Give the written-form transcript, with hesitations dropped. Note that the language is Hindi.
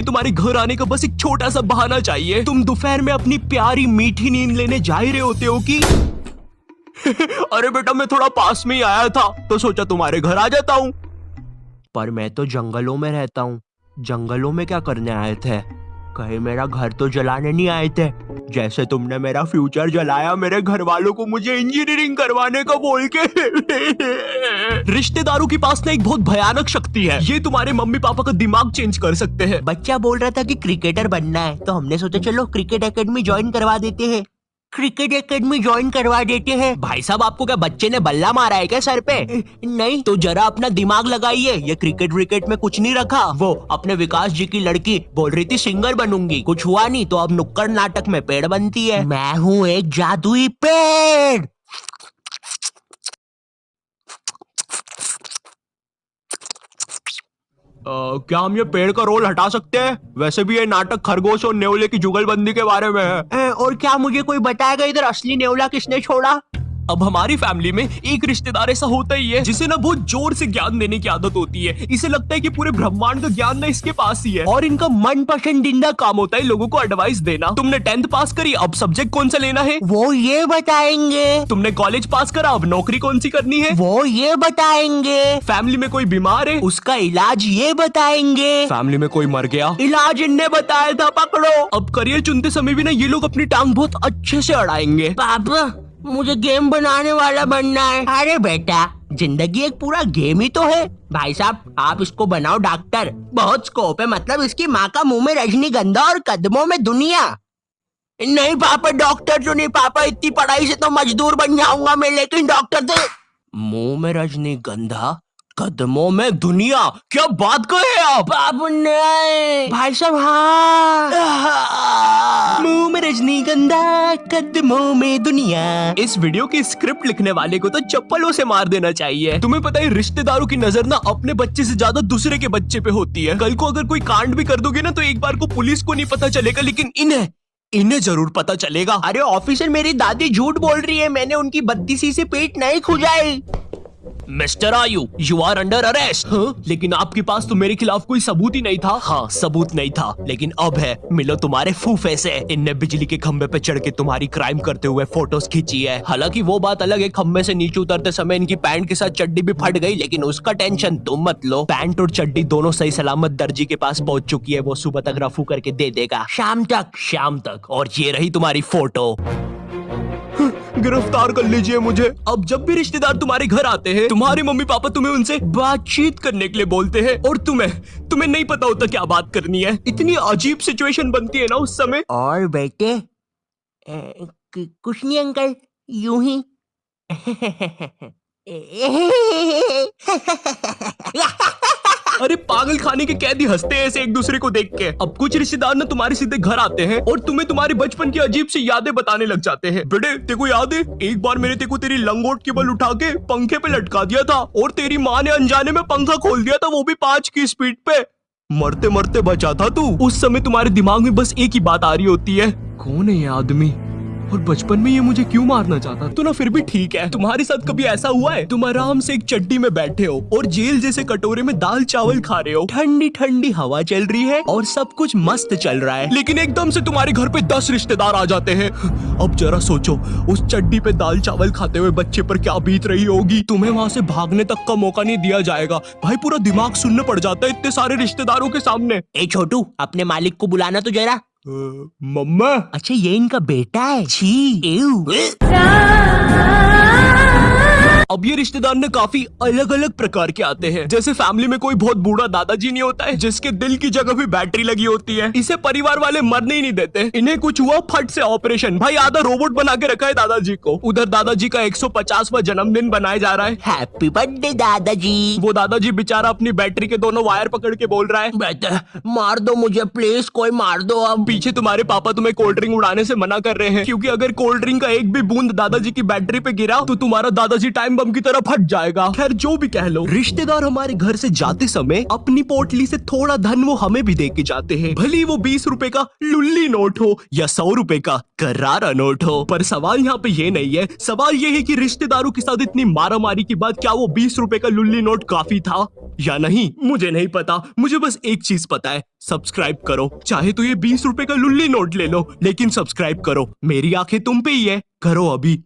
तुम्हारे घर आने का बस एक छोटा सा बहाना चाहिए। तुम दोपहर में अपनी प्यारी मीठी नींद लेने जा ही रहे होते हो कि अरे बेटा मैं थोड़ा पास में ही आया था तो सोचा तुम्हारे घर आ जाता हूँ। पर मैं तो जंगलों में रहता हूँ, जंगलों में क्या करने आए थे? कहीं मेरा घर तो जलाने नहीं आए थे, जैसे तुमने मेरा फ्यूचर जलाया मेरे घर वालों को मुझे इंजीनियरिंग करवाने का बोल के। रिश्तेदारों के पास ना एक बहुत भयानक शक्ति है, ये तुम्हारे मम्मी पापा का दिमाग चेंज कर सकते हैं। बच्चा बोल रहा था कि क्रिकेटर बनना है तो हमने सोचा चलो क्रिकेट एकेडमी ज्वाइन करवा देते हैं। क्रिकेट एकेडमी ज्वाइन करवा देते हैं। भाई साहब आपको क्या बच्चे ने बल्ला मारा है क्या सर पे? नहीं तो जरा अपना दिमाग लगाइए, ये क्रिकेट विकेट में कुछ नहीं रखा। वो अपने विकास जी की लड़की बोल रही थी सिंगर बनूंगी, कुछ हुआ नहीं तो अब नुक्कड़ नाटक में पेड़ बनती है। मैं हूँ एक जादुई पेड़। क्या हम ये पेड़ का रोल हटा सकते हैं? वैसे भी ये नाटक खरगोश और नेवले की जुगलबंदी के बारे में है। और क्या मुझे कोई बताएगा इधर असली नेवला किसने छोड़ा? अब हमारी फैमिली में एक रिश्तेदार ऐसा होता ही है जिसे ना बहुत जोर से ज्ञान देने की आदत होती है। इसे लगता है कि पूरे ब्रह्मांड का ज्ञान ना इसके पास ही है और इनका मन पसंदीदा काम होता है लोगों को एडवाइस देना। तुमने 10th पास करी, अब सब्जेक्ट कौन सा लेना है वो ये बताएंगे। तुमने कॉलेज पास करा, अब नौकरी कौन सी करनी है वो ये बताएंगे। फैमिली में कोई बीमार है, उसका इलाज ये बताएंगे। फैमिली में कोई मर गया, इलाज इनने बताया था, पकड़ो। अब करियर चुनते समय भी ना ये लोग अपनी टांग बहुत अच्छे से अड़ाएंगे। पापा मुझे गेम बनाने वाला बनना है। अरे बेटा जिंदगी एक पूरा गेम ही तो है। भाई साहब आप इसको बनाओ डॉक्टर, बहुत स्कोप है, मतलब इसकी माँ का मुंह में रजनीगंधा और कदमों में दुनिया। नहीं पापा डॉक्टर तो नहीं पापा, इतनी पढ़ाई से तो मजदूर बन जाऊंगा मैं, लेकिन डॉक्टर तो। मुंह में रजनीगंधा कदमों में दुनिया, क्या बात कहे आप? नहीं भाई साहब हाँ। मुंह में रजनीगंधा कदमों में दुनिया। इस वीडियो की स्क्रिप्ट लिखने वाले को तो चप्पलों से मार देना चाहिए। तुम्हें पता है रिश्तेदारों की नजर ना अपने बच्चे से ज्यादा दूसरे के बच्चे पे होती है। कल को अगर कोई कांड भी कर दोगे ना तो एक बार को पुलिस को नहीं पता चलेगा, लेकिन इन्हें जरूर पता चलेगा। अरे ऑफिसर मेरी दादी झूठ बोल रही है, मैंने उनकी बत्तीसी से पेट नहीं खुजाई। मिस्टर आयु यू आर अंडर अरेस्ट। लेकिन आपके पास तो मेरे खिलाफ कोई सबूत ही नहीं था। हाँ सबूत नहीं था, लेकिन अब है, मिलो तुम्हारे फूफे से। इनने बिजली के खंबे पे चढ़ के तुम्हारी क्राइम करते हुए फोटोज खींची है। हालांकि वो बात अलग है, खंबे से नीचे उतरते समय इनकी पैंट के साथ चड्डी भी फट गई, लेकिन उसका टेंशन तुम मत लो। पैंट और चड्डी दोनों सही सलामत दर्जी के पास पहुंच चुकी है, वो सुबह तक रफू करके दे देगा। शाम तक। और ये रही तुम्हारी फोटो। गिरफ्तार कर लीजिए मुझे। अब जब भी रिश्तेदार तुम्हारे घर आते हैं तुम्हारे मम्मी पापा तुम्हें उनसे बातचीत करने के लिए बोलते हैं और तुम्हें नहीं पता होता क्या बात करनी है। इतनी अजीब सिचुएशन बनती है ना उस समय। और बेटे कुछ नहीं अंकल, यूं ही। अरे पागल खाने के कैदी हंसते हैं ऐसे एक दूसरे को देख के। अब कुछ रिश्तेदार ना तुम्हारे सीधे घर आते हैं और तुम्हें तुम्हारे बचपन की अजीब सी यादें बताने लग जाते हैं। बेटे तेको याद है एक बार मैंने तेको तेरी लंगोट केबल उठा के पंखे पे लटका दिया था और तेरी माँ ने अनजाने में पंखा खोल दिया था, वो भी 5 की स्पीड पे। मरते मरते बचा था तू। उस समय तुम्हारे दिमाग में बस एक ही बात आ रही होती है, कौन है ये आदमी और बचपन में ये मुझे क्यों मारना चाहता? तो ना फिर भी ठीक है। तुम्हारे साथ कभी ऐसा हुआ है तुम आराम से एक चड्डी में बैठे हो और जेल जैसे कटोरे में दाल चावल खा रहे हो, ठंडी ठंडी हवा चल रही है और सब कुछ मस्त चल रहा है, लेकिन एकदम से तुम्हारे घर पे 10 रिश्तेदार आ जाते हैं। अब जरा सोचो उस चड्डी पे दाल चावल खाते हुए बच्चे पर क्या बीत रही होगी। तुम्हें वहाँ से भागने तक का मौका नहीं दिया जाएगा। भाई पूरा दिमाग सुनने पड़ जाता है इतने सारे रिश्तेदारों के सामने। ए छोटू अपने मालिक को बुलाना तो जरा। मम्मा। अच्छा ये इनका बेटा है। छी अब ये रिश्तेदार ने काफी अलग अलग प्रकार के आते हैं। जैसे फैमिली में कोई बहुत बूढ़ा दादाजी नहीं होता है जिसके दिल की जगह भी बैटरी लगी होती है, इसे परिवार वाले मरने ही नहीं देते। इन्हें कुछ हुआ फट से ऑपरेशन, भाई आधा रोबोट बना के रखा है दादाजी को। उधर दादाजी का 150वां जन्मदिन बनाया जा रहा है। हैप्पी बर्थडे दादाजी। वो दादाजी बेचारा अपनी बैटरी के दोनों वायर पकड़ के बोल रहा है, बेटा मार दो मुझे प्लीज, कोई मार दो। अब पीछे तुम्हारे पापा तुम्हें कोल्ड ड्रिंक उड़ाने से मना कर रहे हैं, क्योंकि अगर कोल्ड ड्रिंक का एक भी बूंद दादाजी की बैटरी पे गिरा तो तुम्हारा दादाजी टाइम बम की तरह फट जाएगा। खैर जो भी कह लो, रिश्तेदार हमारे घर से जाते समय अपनी पोटली से थोड़ा धन वो हमें भी दे के जाते हैं, भले वो 20 रुपए का लुल्ली नोट हो या 100 रुपए का करारा नोट हो। पर सवाल यहाँ पे ये नहीं है, सवाल ये है कि रिश्तेदारों के साथ इतनी मारामारी के बाद क्या वो 20 रुपए का लुल्ली नोट काफी था या नहीं, मुझे नहीं पता। मुझे बस एक चीज पता है, सब्सक्राइब करो। चाहे तो ये 20 रुपए का लुल्ली नोट ले लो, लेकिन सब्सक्राइब करो। मेरी आंखें तुम पे ही है, करो अभी।